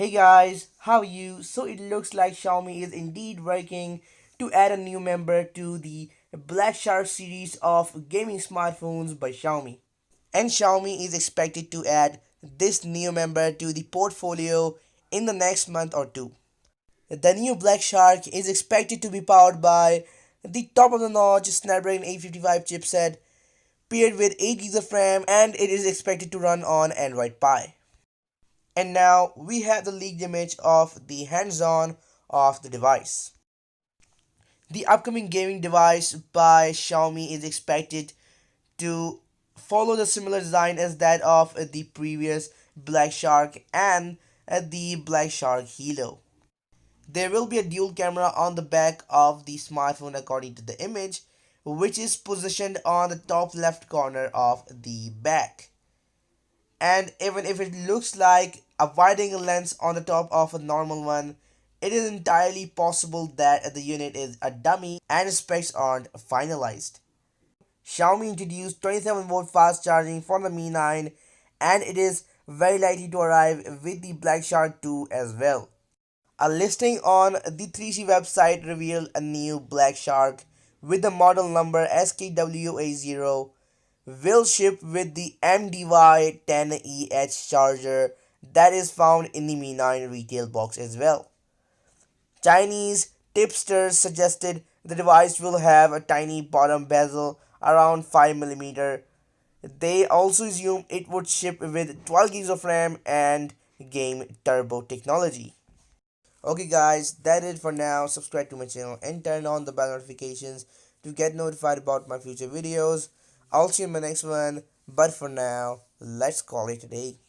Hey guys, how are you? So it looks like Xiaomi is indeed working to add a new member to the Black Shark series of gaming smartphones by Xiaomi. And Xiaomi is expected to add this new member to the portfolio in the next month or two. The new Black Shark is expected to be powered by the top of the notch Snapdragon 855 chipset paired with 8 GB of RAM, and it is expected to run on Android Pie. And now we have the leaked image of the hands-on of the device. The upcoming gaming device by Xiaomi is expected to follow the similar design as that of the previous Black Shark and the Black Shark Helo. There will be a dual camera on the back of the smartphone according to the image, which is positioned on the top left corner of the back. And even if it looks like a wide angle lens on the top of a normal one, it is entirely possible that the unit is a dummy and specs aren't finalized. Xiaomi introduced 27-volt fast charging for the Mi 9, and it is very likely to arrive with the Black Shark 2 as well. A listing on the 3C website revealed a new Black Shark with the model number SKW80 will ship with the MDY10EH charger that is found in the Mi 9 retail box as well. Chinese tipsters suggested the device will have a tiny bottom bezel around 5mm. They also assumed it would ship with 12 gigs of RAM and game turbo technology. Okay guys, that is it for now. Subscribe to my channel and turn on the bell notifications to get notified about my future videos. I'll see you in my next one, but for now, let's call it a day.